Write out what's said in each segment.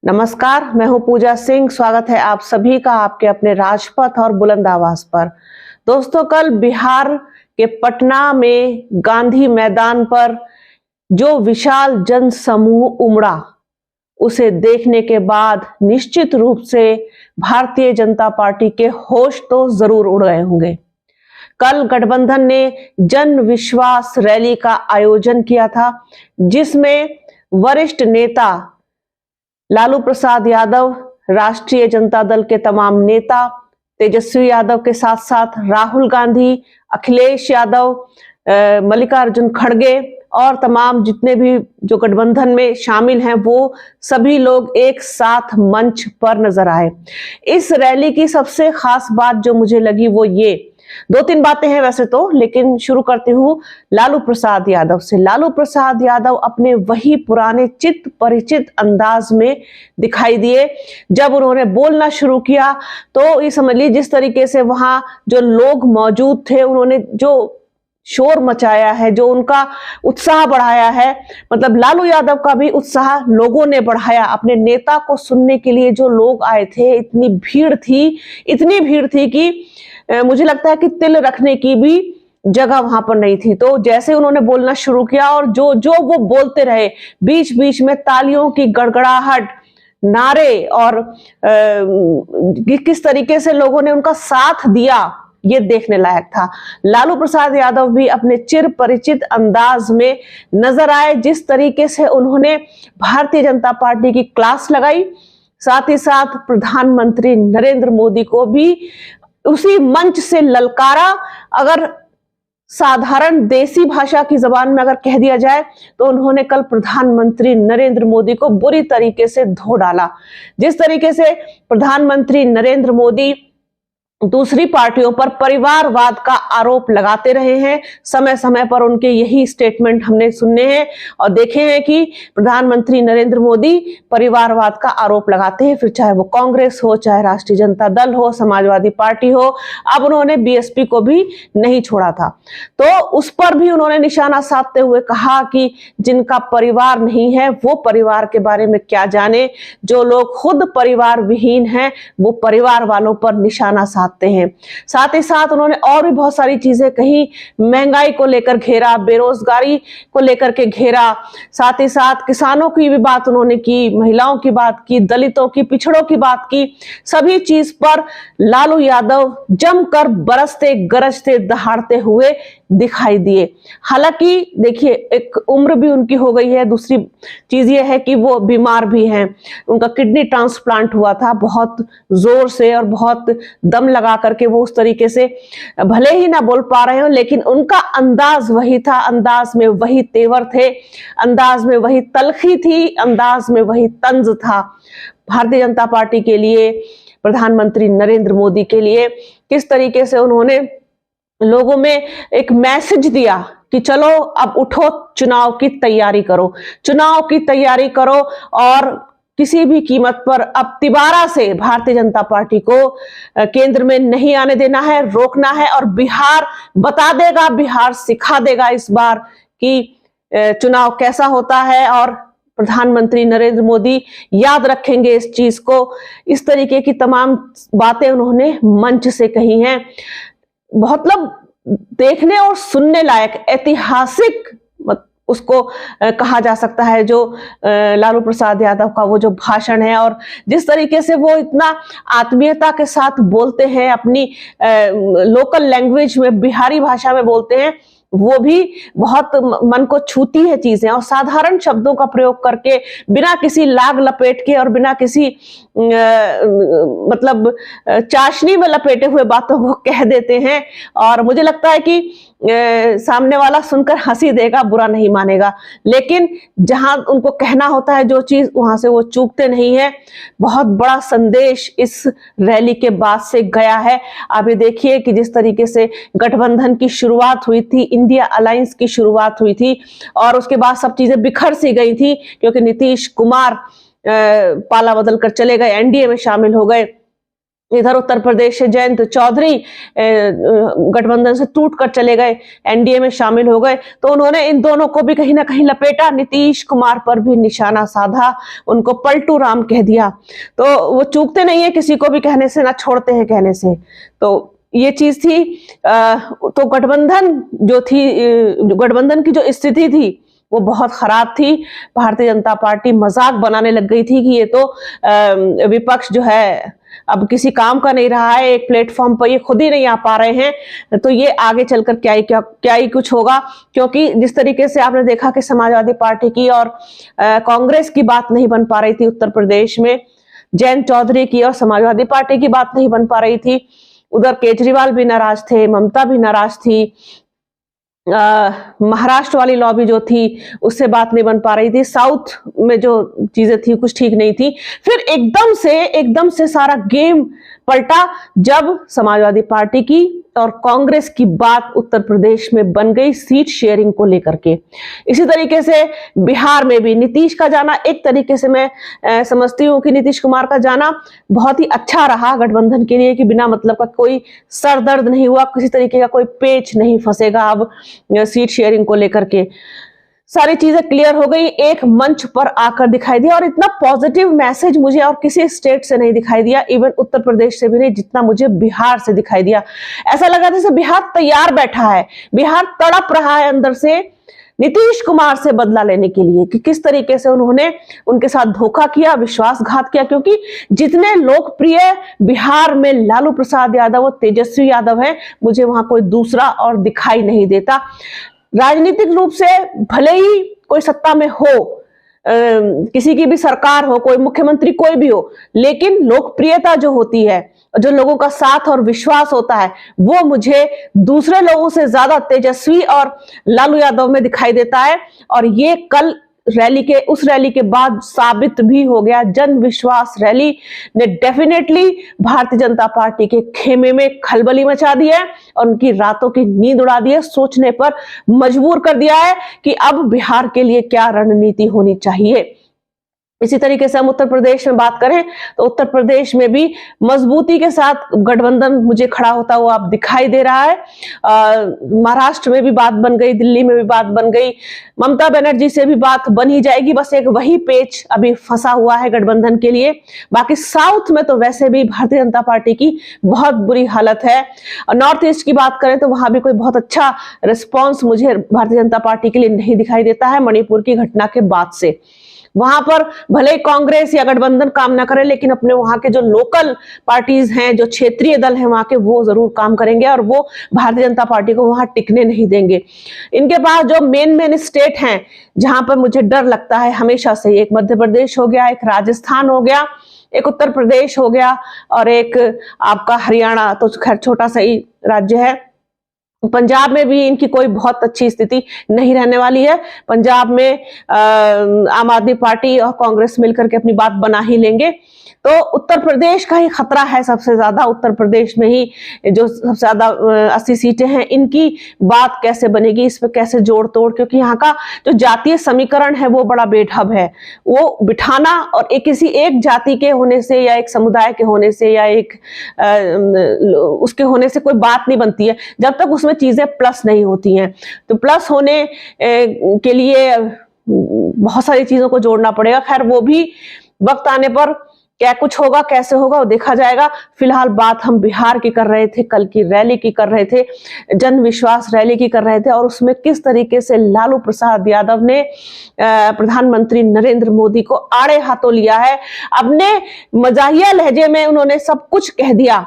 नमस्कार, मैं हूं पूजा सिंह। स्वागत है आप सभी का आपके अपने राजपथ और बुलंद आवाज पर। दोस्तों, कल बिहार के पटना में गांधी मैदान पर जो विशाल जन समूह उमड़ा, उसे देखने के बाद निश्चित रूप से भारतीय जनता पार्टी के होश तो जरूर उड़ गए होंगे। कल गठबंधन ने जन विश्वास रैली का आयोजन किया था, जिसमें वरिष्ठ नेता लालू प्रसाद यादव, राष्ट्रीय जनता दल के तमाम नेता, तेजस्वी यादव के साथ साथ राहुल गांधी, अखिलेश यादव, मल्लिकार्जुन खड़गे और तमाम जितने भी जो गठबंधन में शामिल हैं, वो सभी लोग एक साथ मंच पर नजर आए। इस रैली की सबसे खास बात जो मुझे लगी वो ये, दो तीन बातें हैं वैसे तो, लेकिन शुरू करती हूं लालू प्रसाद यादव से। लालू प्रसाद यादव अपने वही पुराने चित परिचित अंदाज में दिखाई दिए। जब उन्होंने बोलना शुरू किया तो ये समझ लीजिए जिस तरीके से वहां जो लोग मौजूद थे, उन्होंने जो शोर मचाया है, जो उनका उत्साह बढ़ाया है, मतलब लालू यादव का भी उत्साह लोगों ने बढ़ाया। अपने नेता को सुनने के लिए जो लोग आए थे, इतनी भीड़ थी कि मुझे लगता है कि तिल रखने की भी जगह वहां पर नहीं थी। तो जैसे उन्होंने बोलना शुरू किया और जो जो वो बोलते रहे, बीच बीच में तालियों की गड़गड़ाहट, नारे और किस तरीके से लोगों ने उनका साथ दिया, ये देखने लायक था। लालू प्रसाद यादव भी अपने चिर परिचित अंदाज में नजर आए। जिस तरीके से उन्होंने भारतीय जनता पार्टी की क्लास लगाई, साथ ही साथ प्रधानमंत्री नरेंद्र मोदी को भी उसी मंच से ललकारा। अगर साधारण देसी भाषा की जबान में अगर कह दिया जाए तो उन्होंने कल प्रधानमंत्री नरेंद्र मोदी को बुरी तरीके से धो डाला। जिस तरीके से प्रधानमंत्री नरेंद्र मोदी दूसरी पार्टियों पर परिवारवाद का आरोप लगाते रहे हैं, समय समय पर उनके यही स्टेटमेंट हमने सुने हैं और देखे हैं कि प्रधानमंत्री नरेंद्र मोदी परिवारवाद का आरोप लगाते हैं, फिर चाहे वो कांग्रेस हो, चाहे राष्ट्रीय जनता दल हो, समाजवादी पार्टी हो। अब उन्होंने बीएसपी को भी नहीं छोड़ा था, तो उस पर भी उन्होंने निशाना साधते हुए कहा कि जिनका परिवार नहीं है वो परिवार के बारे में क्या जाने, जो लोग खुद परिवार विहीन हैं वो परिवार वालों पर निशाना हैं। साथ ही साथ उन्होंने और भी बहुत सारी चीजें कही, महंगाई को लेकर घेरा, बेरोजगारी को लेकर के घेरा, साथ ही साथ किसानों की भी बात उन्होंने की, महिलाओं की बात की, दलितों की, पिछड़ों की बात की। सभी चीज पर लालू यादव जमकर बरसते गरजते दहाड़ते हुए दिखाई दिए। हालांकि देखिए, एक उम्र भी उनकी हो गई है, दूसरी चीज ये है कि वो बीमार भी हैं। उनका किडनी ट्रांसप्लांट हुआ था, बहुत जोर से और बहुत दम लगा करके वो उस तरीके से भले ही ना बोल पा रहे हो, लेकिन उनका अंदाज वही था, अंदाज में वही तेवर थे, अंदाज में वही तलखी थी, अंदाज में वही तंज था। भारतीय जनता पार्टी के लिए, प्रधानमंत्री नरेंद्र मोदी के लिए किस तरीके से उन्होंने लोगों में एक मैसेज दिया कि चलो अब उठो, चुनाव की तैयारी करो, चुनाव की तैयारी करो और किसी भी कीमत पर अब तिबारा से भारतीय जनता पार्टी को केंद्र में नहीं आने देना है, रोकना है। और बिहार बता देगा, बिहार सिखा देगा इस बार कि चुनाव कैसा होता है, और प्रधानमंत्री नरेंद्र मोदी याद रखेंगे इस चीज को। इस तरीके की तमाम बातें उन्होंने मंच से कही हैं, मतलब देखने और सुनने लायक, ऐतिहासिक उसको कहा जा सकता है जो लालू प्रसाद यादव का वो जो भाषण है। और जिस तरीके से वो इतना आत्मीयता के साथ बोलते हैं, अपनी लोकल लैंग्वेज में, बिहारी भाषा में बोलते हैं, वो भी बहुत मन को छूती है चीजें। और साधारण शब्दों का प्रयोग करके, बिना किसी लाग लपेट के और बिना किसी मतलब चाशनी में लपेटे हुए बातों को कह देते हैं। और मुझे लगता है कि सामने वाला सुनकर हंसी देगा, बुरा नहीं मानेगा, लेकिन जहां उनको कहना होता है जो चीज, वहां से वो चूकते नहीं है। बहुत बड़ा संदेश इस रैली के बाद से गया है। आप ये देखिए कि जिस तरीके से गठबंधन की शुरुआत हुई थी, इंडिया अलायंस की शुरुआत हुई थी, और उसके बाद सब चीजें बिखर सी गई थी क्योंकि नीतीश कुमार पाला बदल कर चले गए, एनडीए में शामिल हो गए। इधर उत्तर प्रदेश से जयंत चौधरी गठबंधन से टूट कर चले गए, एनडीए में शामिल हो गए, तो उन्होंने इन दोनों को भी कहीं ना कहीं लपेटा, नीतीश कुमार पर भी निशाना साधा, उनको पलटू राम कह दिया। तो वो चूकते नहीं है किसी को भी कहने से, ना छोड़ते हैं कहने से। तो ये चीज थी। तो गठबंधन जो थी, गठबंधन की जो स्थिति थी वो बहुत खराब थी। भारतीय जनता पार्टी मजाक बनाने लग गई थी कि ये तो विपक्ष जो है अब किसी काम का नहीं रहा है, एक प्लेटफॉर्म पर ये खुद ही नहीं आ पा रहे हैं, तो ये आगे चलकर क्या ही कुछ होगा। क्योंकि जिस तरीके से आपने देखा कि समाजवादी पार्टी की और कांग्रेस की बात नहीं बन पा रही थी उत्तर प्रदेश में, जयंत चौधरी की और समाजवादी पार्टी की बात नहीं बन पा रही थी, उधर केजरीवाल भी नाराज थे, ममता भी नाराज थी, महाराष्ट्र वाली लॉबी जो थी उससे बात नहीं बन पा रही थी, साउथ में जो चीजें थी कुछ ठीक नहीं थी। फिर एकदम से सारा गेम पलटा जब समाजवादी पार्टी की और कांग्रेस की बात उत्तर प्रदेश में बन गई सीट शेयरिंग को लेकर के। इसी तरीके से बिहार में भी नीतीश का जाना, एक तरीके से मैं समझती हूँ कि नीतीश कुमार का जाना बहुत ही अच्छा रहा गठबंधन के लिए, कि बिना मतलब का कोई सर दर्द नहीं हुआ, किसी तरीके का कोई पेच नहीं फंसेगा अब सीट शेयरिंग को लेकर के। सारी चीजें क्लियर हो गई, एक मंच पर आकर दिखाई दिया, और इतना पॉजिटिव मैसेज मुझे और किसी स्टेट से नहीं दिखाई दिया, इवन उत्तर प्रदेश से भी नहीं, जितना मुझे बिहार से दिखाई दिया। ऐसा लगा जैसे बिहार तैयार बैठा है, बिहार तड़प रहा है अंदर से नीतीश कुमार से बदला लेने के लिए, कि किस तरीके से उन्होंने उनके साथ धोखा किया, विश्वासघात किया। क्योंकि जितने लोकप्रिय बिहार में लालू प्रसाद यादव और तेजस्वी यादव है, मुझे वहां कोई दूसरा और दिखाई नहीं देता। राजनीतिक रूप से भले ही कोई सत्ता में हो, किसी की भी सरकार हो, कोई मुख्यमंत्री कोई भी हो, लेकिन लोकप्रियता जो होती है, जो लोगों का साथ और विश्वास होता है, वो मुझे दूसरे लोगों से ज्यादा तेजस्वी और लालू यादव में दिखाई देता है। और ये कल उस रैली के बाद साबित भी हो गया। जन विश्वास रैली ने डेफिनेटली भारतीय जनता पार्टी के खेमे में खलबली मचा दी है और उनकी रातों की नींद उड़ा दी है, सोचने पर मजबूर कर दिया है कि अब बिहार के लिए क्या रणनीति होनी चाहिए। इसी तरीके से हम उत्तर प्रदेश में बात करें तो उत्तर प्रदेश में भी मजबूती के साथ गठबंधन मुझे खड़ा होता हुआ अब दिखाई दे रहा है। महाराष्ट्र में भी बात बन गई, दिल्ली में भी बात बन गई, ममता बनर्जी से भी बात बन ही जाएगी, बस एक वही पेच अभी फंसा हुआ है गठबंधन के लिए। बाकी साउथ में तो वैसे भी भारतीय जनता पार्टी की बहुत बुरी हालत है। नॉर्थ ईस्ट की बात करें तो वहां भी कोई बहुत अच्छा रिस्पॉन्स मुझे भारतीय जनता पार्टी के लिए नहीं दिखाई देता है मणिपुर की घटना के बाद से। वहां पर भले कांग्रेस या गठबंधन काम ना करे, लेकिन अपने वहां के जो लोकल पार्टीज हैं, जो क्षेत्रीय दल हैं वहां के, वो जरूर काम करेंगे और वो भारतीय जनता पार्टी को वहां टिकने नहीं देंगे। इनके पास जो मेन स्टेट हैं जहां पर मुझे डर लगता है हमेशा से, एक मध्य प्रदेश हो गया, एक राजस्थान हो गया, एक उत्तर प्रदेश हो गया और एक आपका हरियाणा, तो खैर छोटा सा ही राज्य है। पंजाब में भी इनकी कोई बहुत अच्छी स्थिति नहीं रहने वाली है। पंजाब में आम आदमी पार्टी और कांग्रेस मिलकर के अपनी बात बना ही लेंगे। तो उत्तर प्रदेश का ही खतरा है सबसे ज्यादा। उत्तर प्रदेश में ही जो सबसे ज्यादा 80 सीटें हैं, इनकी बात कैसे बनेगी, इस पर कैसे जोड़ तोड़, क्योंकि यहाँ का जो जातीय समीकरण है वो बड़ा बेढब है। वो बिठाना और किसी एक जाति के होने से या एक समुदाय के होने से या एक उसके होने से कोई बात नहीं बनती है जब तक उसमें चीजें प्लस नहीं होती हैं। तो प्लस होने के लिए बहुत सारी चीजों को जोड़ना पड़ेगा। खैर वो भी वक्त आने पर क्या कुछ होगा, कैसे होगा, वो देखा जाएगा। फिलहाल बात हम बिहार की कर रहे थे, कल की रैली की कर रहे थे, जन विश्वास रैली की कर रहे थे, और उसमें किस तरीके से लालू प्रसाद यादव ने प्रधानमंत्री नरेंद्र मोदी को आड़े हाथों लिया है। अपने मजाहिया लहजे में उन्होंने सब कुछ कह दिया,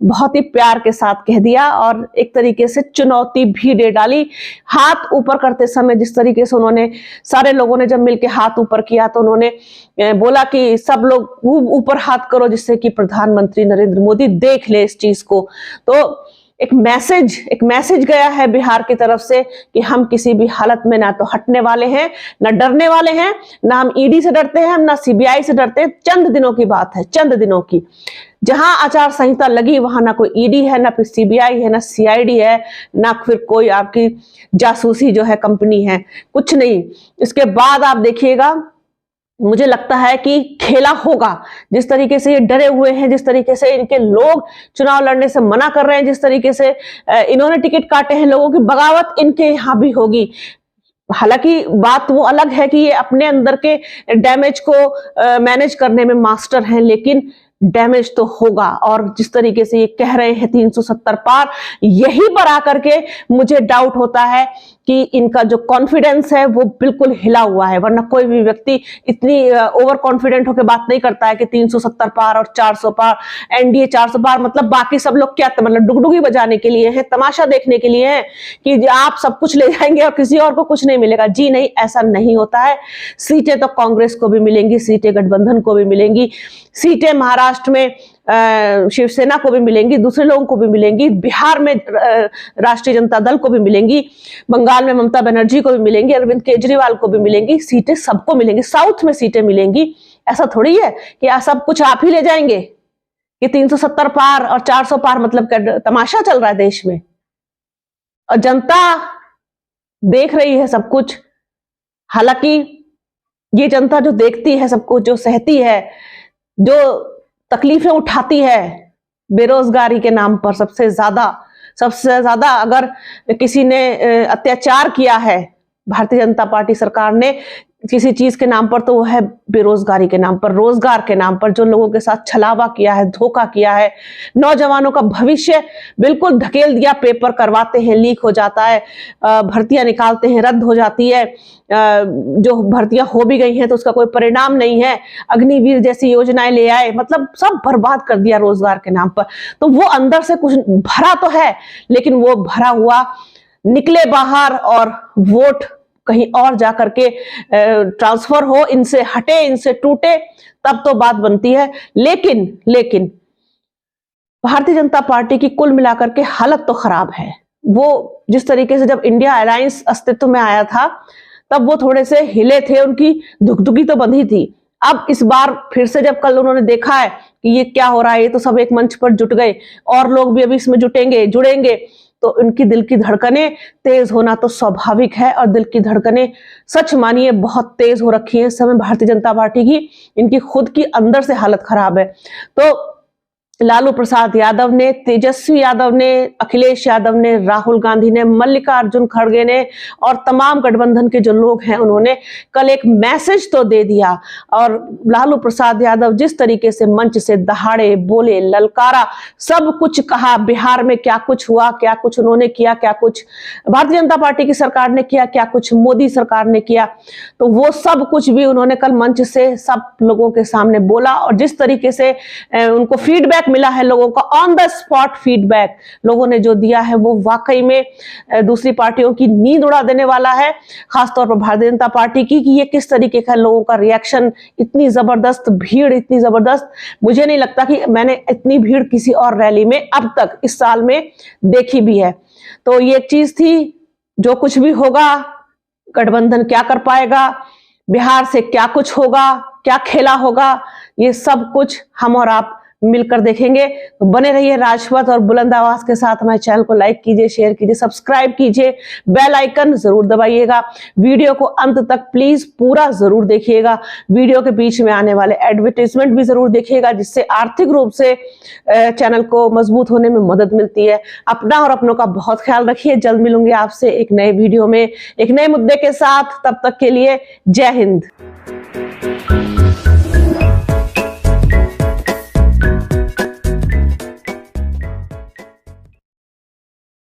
बहुत ही प्यार के साथ कह दिया और एक तरीके से चुनौती भी दे डाली। हाथ ऊपर करते समय जिस तरीके से उन्होंने, सारे लोगों ने जब मिलकर हाथ ऊपर किया तो उन्होंने बोला कि सब लोग ऊपर हाथ करो जिससे कि प्रधानमंत्री नरेंद्र मोदी देख ले इस चीज को। तो एक मैसेज गया है बिहार की तरफ से कि हम किसी भी हालत में ना तो हटने वाले हैं, ना डरने वाले हैं, ना हम ईडी से डरते हैं, ना सीबीआई से डरते हैं। चंद दिनों की बात है, चंद दिनों की। जहां आचार संहिता लगी वहां ना कोई ईडी है, ना फिर सीबीआई है, ना सीआईडी है, ना फिर कोई आपकी जासूसी जो है कंपनी है, कुछ नहीं। इसके बाद आप देखिएगा मुझे लगता है कि खेला होगा। जिस तरीके से ये डरे हुए हैं, जिस तरीके से इनके लोग चुनाव लड़ने से मना कर रहे हैं, जिस तरीके से इन्होंने टिकट काटे हैं, लोगों की बगावत इनके यहां भी होगी। हालांकि बात वो अलग है कि ये अपने अंदर के डैमेज को मैनेज करने में मास्टर हैं, लेकिन डैमेज तो होगा। और जिस तरीके से ये कह रहे हैं 370 पार, यहीं पर आकर के मुझे डाउट होता है कि इनका जो कॉन्फिडेंस है वो बिल्कुल हिला हुआ है। वरना कोई भी व्यक्ति इतनी ओवर कॉन्फिडेंट होकर बात नहीं करता है कि 370 पार और 400 पार, एनडीए 400 पार, मतलब बाकी सब लोग क्या मतलब डुगडुगी बजाने के लिए हैं, तमाशा देखने के लिए हैं कि आप सब कुछ ले जाएंगे और किसी और को कुछ नहीं मिलेगा। जी नहीं, ऐसा नहीं होता है। सीटें तो कांग्रेस को भी मिलेंगी, सीटें गठबंधन को भी मिलेंगी, सीटें महाराष्ट्र में शिवसेना को भी मिलेंगी, दूसरे लोगों को भी मिलेंगी, बिहार में राष्ट्रीय जनता दल को भी मिलेंगी, बंगाल में ममता बनर्जी को भी मिलेंगी, अरविंद केजरीवाल को भी मिलेंगी। सीटें सबको मिलेंगी, साउथ में सीटें मिलेंगी। ऐसा थोड़ी है कि सब कुछ आप ही ले जाएंगे कि 370 पार और 400 पार मतलब तमाशा चल रहा है देश में। और जनता देख रही है सब कुछ। हालांकि ये जनता जो देखती है सब कुछ, जो सहती है, जो तकलीफें उठाती है बेरोजगारी के नाम पर, सबसे ज्यादा अगर किसी ने अत्याचार किया है भारतीय जनता पार्टी सरकार ने किसी चीज के नाम पर, तो वो है बेरोजगारी के नाम पर, रोजगार के नाम पर। जो लोगों के साथ छलावा किया है, धोखा किया है, नौजवानों का भविष्य बिल्कुल धकेल दिया, पेपर करवाते हैं, लीक हो जाता है, भर्तियां निकालते हैं, रद्द हो जाती है, जो भर्तियां हो भी गई हैं तो उसका कोई परिणाम नहीं है, अग्निवीर जैसी योजनाएं ले आए, मतलब सब बर्बाद कर दिया रोजगार के नाम पर। तो वो अंदर से कुछ भरा तो है, लेकिन वो भरा हुआ निकले बाहर और वोट कहीं और जाकर के ट्रांसफर हो, इनसे हटे, इनसे टूटे, तब तो बात बनती है। लेकिन भारतीय जनता पार्टी की कुल मिलाकर के हालत तो खराब है। वो जिस तरीके से जब इंडिया अलायंस अस्तित्व में आया था तब वो थोड़े से हिले थे, उनकी धुकधुकी तो बंधी थी। अब इस बार फिर से जब कल उन्होंने देखा है कि ये क्या हो रहा है, ये तो सब एक मंच पर जुट गए और लोग भी अभी इसमें जुड़ेंगे, तो उनकी दिल की धड़कनें तेज होना तो स्वाभाविक है। और दिल की धड़कनें सच मानिए बहुत तेज हो रखी हैं इस समय भारतीय जनता पार्टी की। इनकी खुद की अंदर से हालत खराब है। तो लालू प्रसाद यादव ने, तेजस्वी यादव ने, अखिलेश यादव ने, राहुल गांधी ने, मल्लिकार्जुन खड़गे ने और तमाम गठबंधन के जो लोग हैं उन्होंने कल एक मैसेज तो दे दिया। और लालू प्रसाद यादव जिस तरीके से मंच से दहाड़े, बोले, ललकारा, सब कुछ कहा, बिहार में क्या कुछ हुआ, क्या कुछ उन्होंने किया, क्या कुछ भारतीय जनता पार्टी की सरकार ने किया, क्या कुछ मोदी सरकार ने किया, तो वो सब कुछ भी उन्होंने कल मंच से सब लोगों के सामने बोला। और जिस तरीके से उनको फीडबैक मिला है, लोगों का ऑन द स्पॉट फीडबैक लोगों ने जो दिया है, वो वाकई में दूसरी पार्टियों की नींद उड़ा देने वाला है, खासतौर पर भारतीय जनता पार्टी की, कि ये किस तरीके का लोगों का रिएक्शन, इतनी जबरदस्त भीड़, इतनी जबरदस्त, मुझे नहीं लगता कि मैंने इतनी भीड़ किसी और रैली में अब तक इस साल में देखी भी है। तो ये एक चीज थी, जो कुछ भी होगा, गठबंधन क्या कर पाएगा, बिहार से क्या कुछ होगा, क्या खेला होगा, ये सब कुछ हम और आप मिलकर देखेंगे। तो बने रहिए राजपथ और बुलंद आवाज के साथ। हमारे चैनल को लाइक कीजिए, शेयर कीजिए, सब्सक्राइब कीजिए, बेल आइकन जरूर दबाइएगा। वीडियो को अंत तक प्लीज पूरा जरूर देखिएगा। वीडियो के बीच में आने वाले एडवर्टाइजमेंट भी जरूर देखिएगा, जिससे आर्थिक रूप से चैनल को मजबूत होने में मदद मिलती है। अपना और अपनों का बहुत ख्याल रखिए। जल्द मिलूंगी आपसे एक नए वीडियो में एक नए मुद्दे के साथ। तब तक के लिए जय हिंद।